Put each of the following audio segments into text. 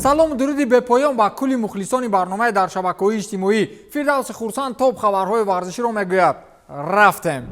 салом дуруди бепоён ба кулли мухлисони барномаи дар шабакаҳои иҷтимоӣ. Фирдавси Хурсанд топ хабарҳои варзиширо мегӯяд. Рафтем.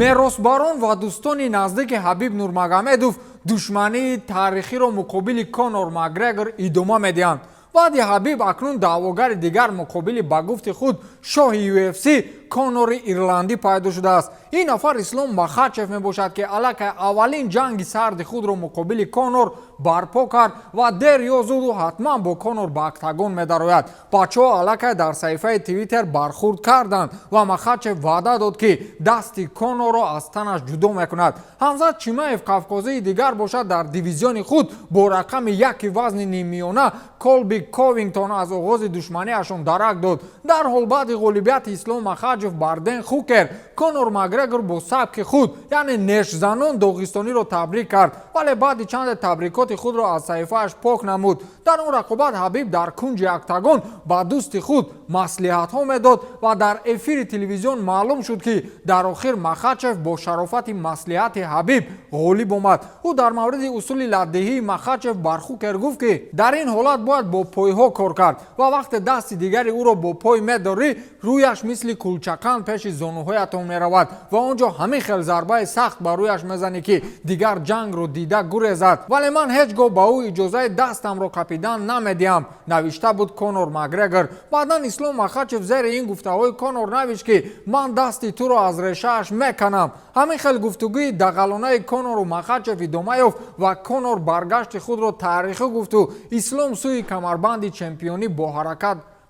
меросбарон ва дӯстони наздики Ҳабиб Нурмагомедов душмании таърихиро муқобили Конор Макгрегор идома медиҳанд. баъди Ҳабиб акнун даъвогари дигар муқобили ба гуфти худ шоҳи UFC Конори ирландӣ пайдо шудааст. ин нафар Ислом Махачев мебошад ки аллакай аввалин ҷанги сарди худро муқобили Конор барпо кард ва дер ё зуду ҳатман бо Конор ба октагон медарояд. бачаҳо аллакай дар саҳифаи Твиттер бархурд карданд ва Махачев ваъда дод ки дасти Конорро аз танаш ҷудо мекунад. Ҳамзат Чимаев қавқозии дигар бошад дар дивизиони худ бо рақами 1 вазни ниммиёна Колби Ковингтон аз оғози душманиашон дарак дод. дар ҳол баъди ғолибияти Ислом Махачев бар Дэн Хукер, Конор Макгрегор бо сабки худ яъне нешзанон доғистониро табрик кард, вале баъди чанде табрикоти худро аз саҳифааш пок намуд. дар он рақобат Ҳабиб дар кунҷи октагон ба дӯсти худ маслиҳатҳо медод ва дар эфири телевизион маълум шуд ки дар охир Махачев бо шарофати маслиҳати Ҳабиб ғолиб омад. ӯ дар мавриди усули ладдеҳии Махачев бар Хукер гуфт ки дар ин ҳолат бояд бо пойҳо кор кард ва вақте дасти дигари ӯро бо пой медорӣ, рӯяш мисли кулчақан пеши зонуҳоятон меравад ва он ҷо ҳамин хел зарбаи сахт ба рӯяш мезанӣ ки дигар ҷангро дида гурезад. вале ман ҳеҷ гоҳ ба ӯ иҷозаи дастамро капидан намедиҳам, навишта буд Конор Макгрегор. баъдан Ислом Махачев зери ин гуфтаҳои Конор навишт ки ман дасти туро аз решааш меканам. ҳамин хел гуфтугӯи дағалонаи Конору Махачев идома ёфт ва Конор баргашти худро таърихӣ гуфту Ислом сӯи камарбанди чемпионӣ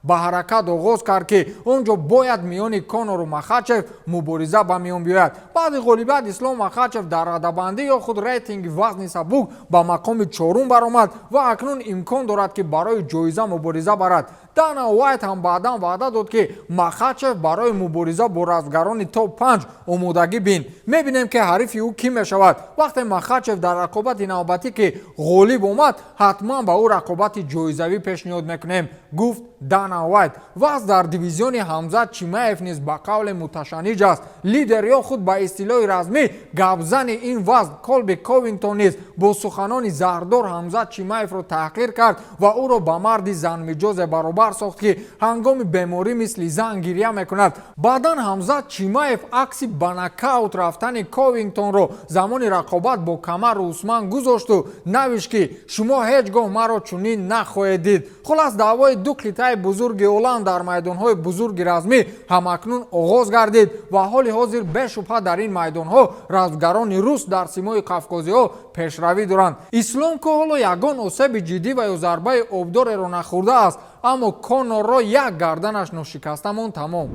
ба ҳаракат оғоз кард ки он ҷо бояд миёни Конору Махачев мубориза ба миён биёяд. баъди ғолибият Ислом Махачев дар радабандӣ ё худ рейтинги вазни сабук ба мақоми 4-ум баромад ва акнун имкон дорад ки барои ҷоиза мубориза барад. Дана Уайт ҳам баъдан ваъда дод ки Махачев барои мубориза бо рафтгарони топ 5 омодагӣ бин. мебинем ки ҳарифи ӯ кӣ мешавад. вақте Махачев дар рақобати навбатӣ ки ғолиб омад, ҳатман ба ӯ рақобати ҷоизавӣ пешниҳод мекунем, гуфт Дана Уайт. ваз дар дивизиони Ҳамзат Чимаев низ ба қавли муташанниҷ аст. лидер ё худ ба истилоҳи размӣ гапзани ин вазн Колби Ковингтон низ бо суханони заҳрдор Ҳамзат Чимаевро таҳқир кард ва ӯро ба марди занмиҷозе баробар сохт ки ҳангоми беморӣ мисли зан гирья мекунад. баъдан Ҳамзат Чимаев акси ба нокаут рафтани Ковингтонро замони рақобат бо Камару Усман гузошту навишт ки шумо ҳеҷ гоҳ маро чунин нахоҳед дид. хулас даъвои ду клитаи бузурги Оланд дар майдонҳои бузурги размӣ ҳамакнун оғоз гардид ва ҳоли ҳозир бешубҳа дар ин майдонҳо рафтгарони рус дар симои қавқозиҳо пешравӣ доранд. Ислом ки ҳоло ягон осеби ҷиддӣ ва ё зарбаи обдореро нахӯрдааст, аммо Конорро як гарданаш ношикастамон тамом.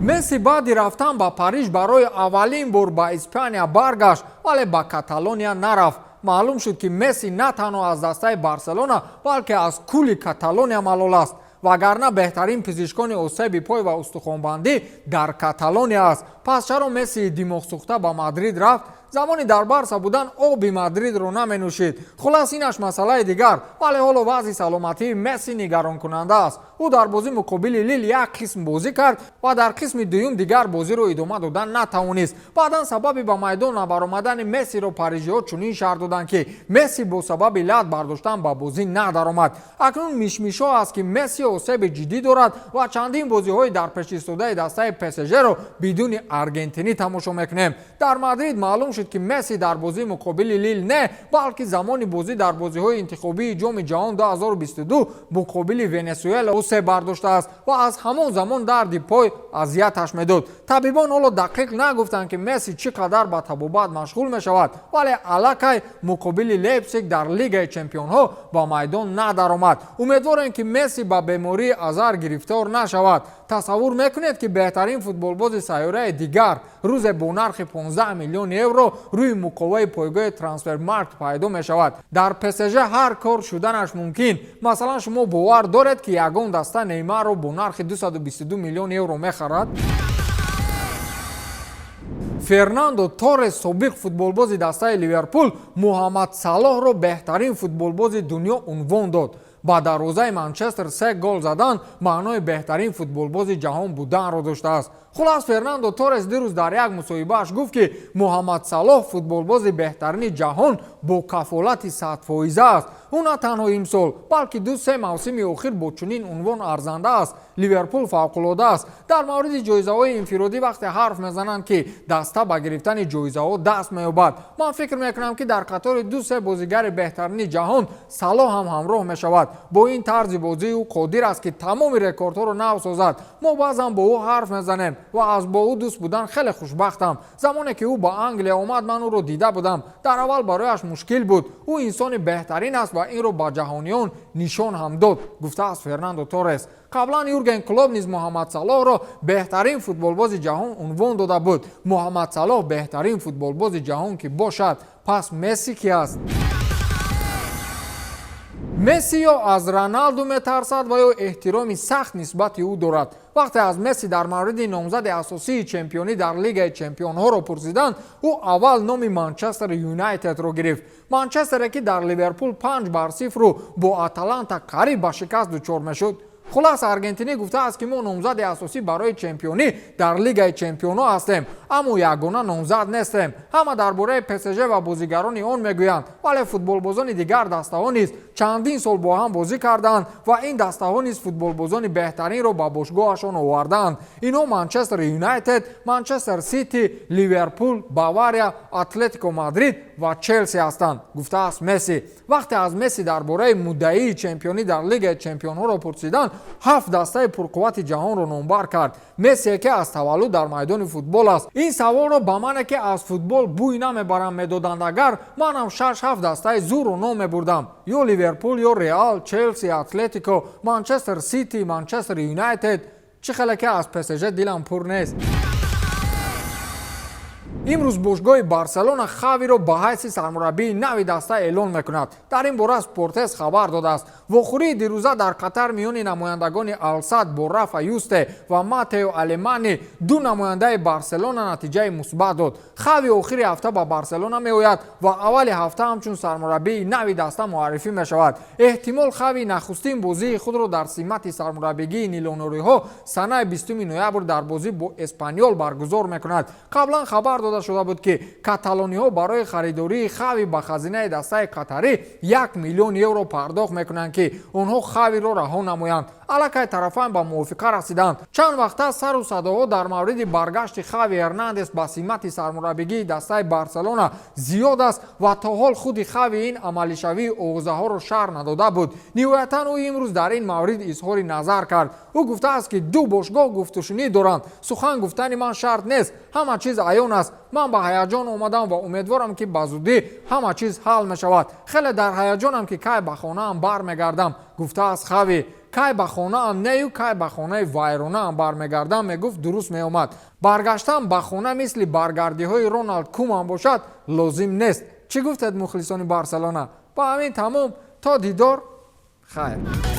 Месси баъди рафтан ба Париж барои аввалин бор ба Испания баргашт, вале ба Каталония нарафт. маълум шуд ки Месси на танҳо аз дастаи Барселона, балки аз кулли Каталония малол аст. вагарна беҳтарин пизишкони осеби пой ва устухонбандӣ дар Каталония аст. пас чаро Месси димоғсӯхта ба Мадрид рафт? замони дар Барса будан оби Мадридро наменӯшид. хулас инаш масъалаи дигар, вале ҳоло вазъи саломатии Месси нигаронкунанда аст. ӯ дар бозӣ муқобили Лил як қисм бозӣ кард ва дар қисми дуюм дигар бозиро идома додан натавонист. баъдан сабаби ба майдон набаромадани Мессиро парижиҳо чунин шарҳ доданд ки Месси бо сабаби лат бардоштан ба бозӣ надаромад. акнун мишмишҳо аст ки Месси осеби ҷиддӣ дорад ва чандин бозиҳои дар пешистодаи дастаи ПСЖ-ро бидуни аргентинӣ тамошо мекунем. дар Мадрид маълум шуд ки Месси дар бозии муқобили Лил не, балки замони бозӣ дар бозиҳои интихобии ҷоми ҷаҳон 2022 муқобили Венесуэла осеб бардоштааст ва аз ҳамон замон дарди пой азияташ медод. табибон ҳоло дақиқ нагуфтанд ки Месси чӣ қадар ба табобат машғул мешавад, вале аллакай муқобили Лейпциг дар Лигаи Чемпионҳо ба майдон надаромад. умедворем ки Месси ба бемории азар гирифтор нашавад. тасаввур мекунед ки беҳтарин футболбози сайёраи дигар рӯзе бо нархи 15 миллион евро рӯи муқоваи пойгоҳи Трансфермаркт пайдо мешавад. дар ПСЖ ҳар кор шуданаш мумкин. масалан шумо бовар доред ки ягон даста Неймарро бо нархи 222 миллион евро мехарад? Фернандо Торрес собиқ футболбози дастаи Ливерпул Муҳаммад Салоҳро беҳтарин футболбози дунё унвон дод. ба дарвозаи Манчестер 3 гол задан маънои беҳтарин футболбози ҷаҳон буданро доштааст. хулас Фернандо Торес дирӯз дар як мусоҳибааш гуфт ки Муҳаммад Салоҳ футболбози беҳтарини ҷаҳон бо кафолати 100% аст. ӯ на танҳо имсол балки 2-3 мавсими охир бо чунин унвон арзанда аст. Ливерпул фавқулода аст. дар мавриди ҷоизаҳои инфиродӣ вақте ҳарф мезананд ки даста ба гирифтани ҷоизаҳо даст меёбад, ман фикр мекунам ки дар қатори 2-3 бозигари беҳтарини ҷаҳон Салоҳ ҳам ҳамроҳ мешавад. бо ин тарзи бозии ӯ қодир аст ки тамоми рекордҳоро нав созад. мо баъзан бо ӯ ҳарф мезанем ва аз бо ӯ дӯст будан хеле хушбахтам. замоне ки ӯ ба Англия омад ман ӯро дида будам. дар аввал барояш мушкил буд. ӯ инсони беҳтарин аст ва инро ба ҷаҳониён нишон ҳам дод, гуфтааст Фернандо Торес. қаблан Юрген Клоп низ Муҳаммад Салоҳро беҳтарин футболбози ҷаҳон унвон дода буд. Муҳаммад Салоҳ беҳтарин футболбози ҷаҳон ки бошад, пас Месси ки аст? месси ё аз Роналду метарсад ва ё эҳтироми сахт нисбати ӯ дорад. вақте аз Месси дар мавриди номзади асосии чемпионӣ дар Лигаи Чемпионҳоро пурсиданд, ӯ аввал номи Манчестер Юнайтедро гирифт. Манчестере ки дар Ливерпул 5-0 бо Аталанта қариб ба шикаст дучор мешуд. хулас аргентинӣ гуфтааст ки мо номзади асосӣ барои чемпионӣ дар Лигаи Чемпионҳо ҳастем, аммо ягона номзад нестем. ҳама дар бораи ПСЖ ва бозигарони он мегӯянд, вале футболбозони дигар дастаҳо низ чандин сол бо ҳам бозӣ кардаанд ва ин дастаҳо низ футболбозони беҳтаринро ба бошгоҳашон овардаанд. инҳо Манчестер Юнайтед, Манчестер Сити, Ливерпул, Бавария, Атлетико Мадрид ва Челси ҳастанд, гуфтааст Месси. вақте аз Месси дар бораи муддаии чемпионӣ дар Лигаи Чемпионҳоро пурсиданд, 7 дастаи пурқуввати ҷаҳонро номбар кард. Месси ки аз таваллуд дар майдони футбол аст. ин саволро ба мане ки аз футбол бӯй намебарам медоданд агар, манам 6-7 дастаи зӯрро ном мебурдам. ё Ливерпул, ё Реал, Челси, Атлетико, Манчестер Сити, Манчестер Юнайтед. чӣ хеле ки аз ПСЖ дилам пур нест. имрӯз бошгоҳи Барселона Хавиро ба ҳайси сармураббии нави даста эълон мекунад. дар ин бора Спортес хабар додааст. вохӯрии дирӯза дар Қатар миёни намояндагони Алсад бо Рафа Юсте ва Матео Алемани ду намояндаи Барселона натиҷаи мусбат дод. Хави охири ҳафта ба Барселона меояд ва аввали ҳафта ҳамчун сармураббии нави даста муаррифӣ мешавад. эҳтимол Хави нахустин бозии худро дар симати сармураббигии нилонориҳо санаи 20 ноябр дар бозӣ бо Эспаньол баргузор мекунад. қаблан хабар шуда буд ки каталониҳо барои харидории Хави ба хазинаи дастаи қатарӣ 1 миллион евро пардохт мекунанд ки онҳо Хавиро раҳо намоянд. аллакай тарафайн ба мувофиқа расиданд. чанд вақт аст сару садоҳо дар мавриди баргашти Хави Эрнандес ба симати сармураббигии дастаи Барселона зиёд аст ва то ҳол худи Хави ин амалишавии оғӯзаҳоро шарҳ надода буд. ниҳоятан ӯ имрӯз дар ин маврид изҳори назар кард. ӯ гуфтааст ки ду бошгоҳ гуфтушунӣ доранд. сухан гуфтани ман шарт нест. ҳама чиз аён аст. ман ба ҳаяҷон омадам ва умедворам ки ба зудӣ ҳама чиз ҳал мешавад. хеле дар ҳаяҷонам ки кай ба хонаам бармегардам, гуфтааст Хави. кай ба хонаам нею кай ба хонаи вайронаам бармегардам, мегуфт дуруст меомад. баргаштан ба хона мисли баргардиҳои Роналд Куман бошад лозим нест. чӣ гуфтед мухлисони Барселона? ба ҳамин тамом, то дидор, хайр.